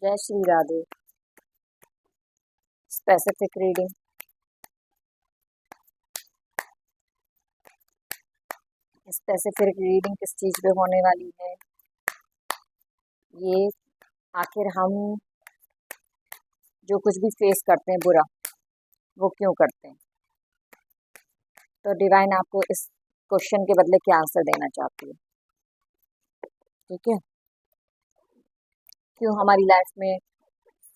जय Shri Radhe. Specific reading. Specific reading किस चीज पे होने वाली है? ये आखिर हम जो कुछ भी फेस करते हैं बुरा, वो क्यों करते हैं? तो डिवाइन आपको इस क्वेश्चन के बदले क्या आंसर देना चाहती है? ठीक है, क्यों हमारी लाइफ में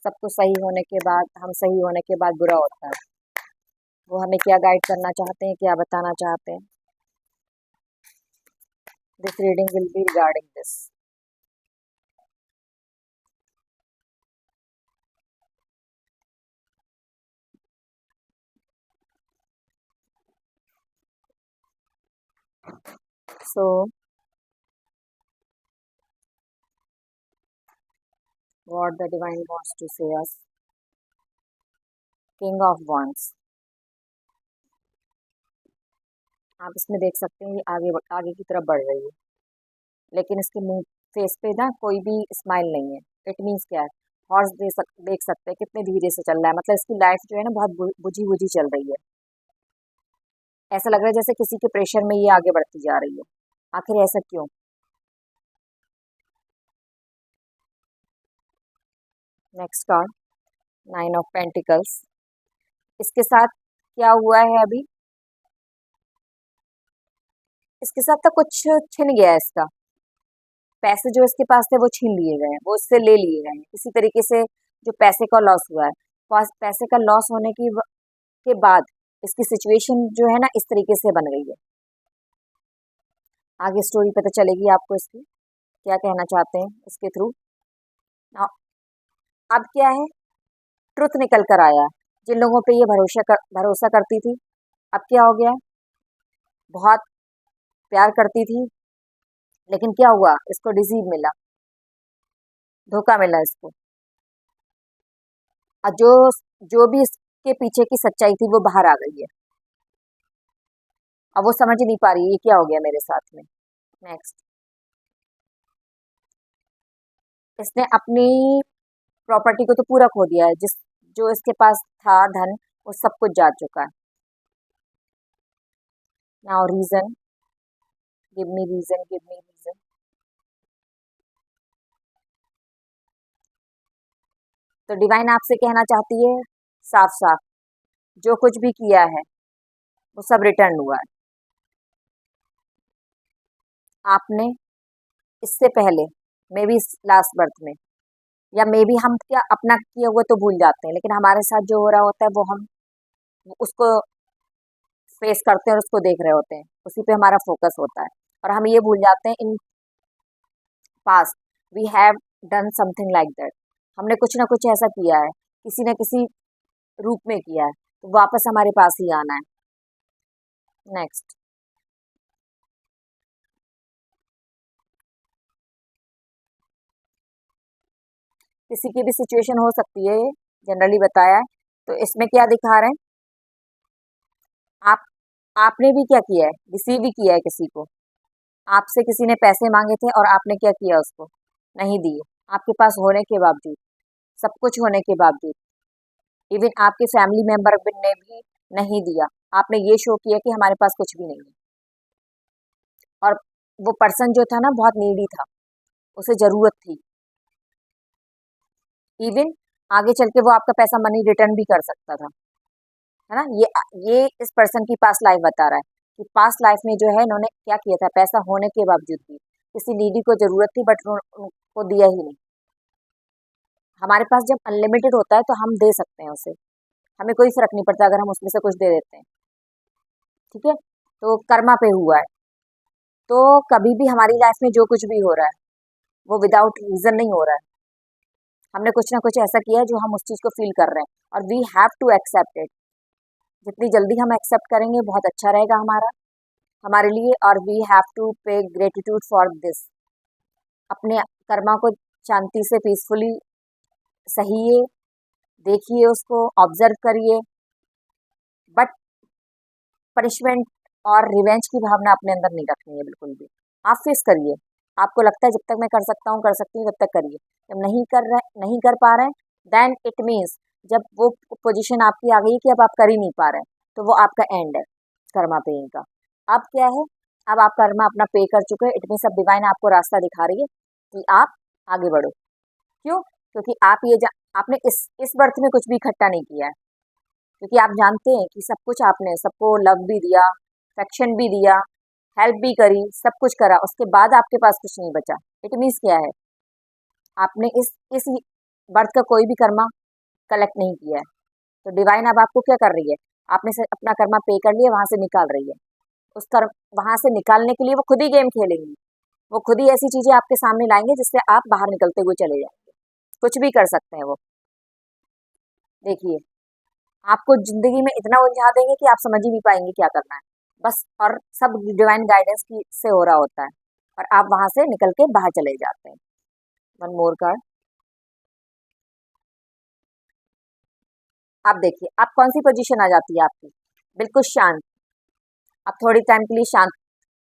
सब कुछ सही होने के बाद, हम सही होने के बाद बुरा होता है? वो हमें क्या गाइड करना चाहते हैं, क्या बताना चाहते हैं? This reading will be regarding this. So what the divine wants to say us? King of Wands। आप इसमें देख सकते हैं ये आगे आगे की तरफ बढ़ रही है, लेकिन इसके मुंह फेस पे ना कोई भी स्माइल नहीं है। इट मीन्स क्या है? हॉर्स देख सकते हैं कितने धीरे से चल रहा है, मतलब इसकी लाइफ जो है ना बहुत बुझी बुझी चल रही है। ऐसा लग रहा है जैसे किसी के प्रेशर में ये आगे बढ़ती जा रही है। आखिर ऐसा क्यों? Next card, 9 of pentacles. इसके साथ क्या हुआ है अभी? इसके साथ तो कुछ छिन गया है इसका। पैसे जो इसके पास थे वो छीन लिए गए हैं, वो इससे ले लिए गए हैं किसी तरीके से। जो पैसे का लॉस हुआ है, पैसे का लॉस होने के बाद इसकी सिचुएशन जो है ना इस तरीके से बन गई है। आगे स्टोरी पता चलेगी आपको इसकी, क्या कहना चाहते हैं इसके थ्रू। अब क्या है? ट्रुथ निकल कर आया है। जिन लोगों पे ये भरोसा करती थी, अब क्या हो गया? बहुत प्यार करती थी, लेकिन क्या हुआ? इसको डिसीव मिला, धोखा मिला इसको। और जो भी इसके पीछे की सच्चाई थी वो बाहर आ गई है। अब वो समझ नहीं पा रही ये क्या हो गया मेरे साथ में। नेक्स्ट, इसने अपनी प्रॉपर्टी को तो पूरा खो दिया है। जो इसके पास था धन, वो सब कुछ जा चुका है। Now reason, give me reason, give me reason. तो डिवाइन आपसे कहना चाहती है साफ साफ, जो कुछ भी किया है वो सब रिटर्न हुआ है। आपने इससे पहले, मे बी लास्ट बर्थ में, या मे बी हम क्या अपना किया हुआ तो भूल जाते हैं, लेकिन हमारे साथ जो हो रहा होता है वो हम उसको फेस करते हैं और उसको देख रहे होते हैं, उसी पे हमारा फोकस होता है। और हम ये भूल जाते हैं in past we have done something like that. हमने कुछ ना कुछ ऐसा किया है, किसी न किसी रूप में किया है, तो वापस हमारे पास ही आना है। नेक्स्ट, किसी की भी सिचुएशन हो सकती है, जनरली बताया है। तो इसमें क्या दिखा रहे हैं? आप आपने भी क्या किया है? रिसीव भी किया है किसी को। आपसे किसी ने पैसे मांगे थे और आपने क्या किया? उसको नहीं दिए। आपके पास होने के बावजूद, सब कुछ होने के बावजूद, इवन आपके फैमिली मेंबर ने भी नहीं दिया। आपने ये शो किया कि हमारे पास कुछ भी नहीं है। और वो पर्सन जो था ना बहुत नीडी था, उसे जरूरत थी। इवन आगे चल के वो आपका पैसा मनी रिटर्न भी कर सकता था, है ना। ये इस पर्सन की पास्ट लाइफ बता रहा है कि पास्ट लाइफ में जो है इन्होंने क्या किया था, पैसा होने के बावजूद भी किसी नीडी को जरूरत थी बट उनको दिया ही नहीं। हमारे पास जब अनलिमिटेड होता है तो हम दे सकते हैं उसे, हमें कोई फर्क नहीं पड़ता अगर हम उसमें से कुछ दे देते हैं। ठीक है, तो कर्मा पे हुआ है। तो कभी भी हमारी लाइफ में जो कुछ भी हो रहा है वो विदाउट रीजन नहीं हो रहा है। हमने कुछ ना कुछ ऐसा किया है जो हम उस चीज को फील कर रहे हैं, और we have to accept it. जितनी जल्दी हम एक्सेप्ट करेंगे बहुत अच्छा रहेगा हमारे लिए। और वी हैव टू पे ग्रेटिट्यूड फॉर दिस। अपने कर्मा को शांति से पीसफुली सहिए, देखिए, उसको ऑब्जर्व करिए, बट पनिशमेंट और रिवेंज की भावना अपने अंदर नहीं रखनी है बिल्कुल भी। आप फेस करिए, आपको लगता है जब तक मैं कर सकता हूँ कर सकती हूँ तब तक करिए, जब नहीं कर पा रहे हैं देन इट मीन्स जब वो पोजीशन आपकी आ गई कि अब आप कर ही नहीं पा रहे हैं, तो वो आपका एंड है कर्मा पेइंग का। अब क्या है, अब आप कर्मा अपना पे कर चुके हैं, इट मीन्स अब डिवाइन आपको रास्ता दिखा रही है कि आप आगे बढ़ो। क्यों? क्योंकि आपने इस बर्थ में कुछ भी इकट्ठा नहीं किया है, क्योंकि आप जानते हैं कि सब कुछ आपने सबको लव भी दिया, अफेक्शन भी दिया, हेल्प भी करी, सब कुछ करा, उसके बाद आपके पास कुछ नहीं बचा। इट मीन्स क्या है, आपने इस बर्थ का कोई भी कर्मा कलेक्ट नहीं किया है। तो डिवाइन अब आपको क्या कर रही है, आपने से अपना कर्मा पे कर लिया, वहां से निकाल रही है। उस कर्म वहां से निकालने के लिए वो खुद ही गेम खेलेंगी, वो खुद ही ऐसी चीजें आपके सामने लाएंगे जिससे आप बाहर निकलते हुए चले जाएंगे। कुछ भी कर सकते हैं वो। देखिए, आपको जिंदगी में इतना उलझा देंगे कि आप समझ ही नहीं पाएंगे क्या करना है, बस। और सब डिवाइन गाइडेंस की से हो रहा होता है, और आप वहां से निकल के बाहर चले जाते हैं। One more card. आप देखिए, आप कौन सी पोजीशन आ जाती है आपकी, बिल्कुल शांत। आप थोड़ी टाइम के लिए शांत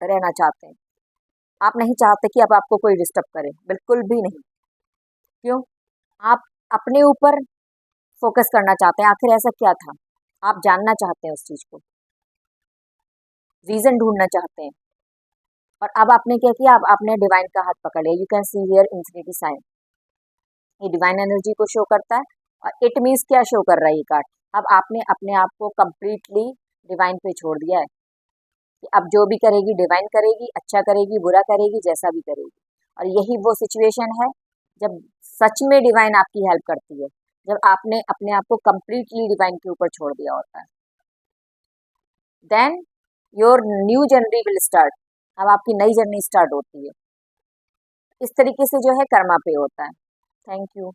रहना चाहते हैं, आप नहीं चाहते कि अब आपको कोई डिस्टर्ब करे, बिल्कुल भी नहीं। क्यों? आप अपने ऊपर फोकस करना चाहते हैं, आखिर ऐसा क्या था, आप जानना चाहते हैं उस चीज को, रीजन ढूंढना चाहते हैं। और अब आपने क्या किया, अब आपने डिवाइन का हाथ पकड़ लिया। You can see here infinity sign, ये डिवाइन एनर्जी को शो करता है। और इट मीन्स क्या शो कर रहा है ये कार्ड, अब आपने अपने आप को कंप्लीटली डिवाइन पे छोड़ दिया है कि अब जो भी करेगी डिवाइन करेगी, अच्छा करेगी बुरा करेगी जैसा भी करेगी। और यही वो सिचुएशन है जब सच में डिवाइन आपकी हेल्प करती है, जब आपने अपने आप को कंप्लीटली डिवाइन के ऊपर छोड़ दिया होता है। Then your new journey will start, अब आपकी नई जर्नी स्टार्ट होती है। इस तरीके से जो है कर्मा पे होता है। Thank you.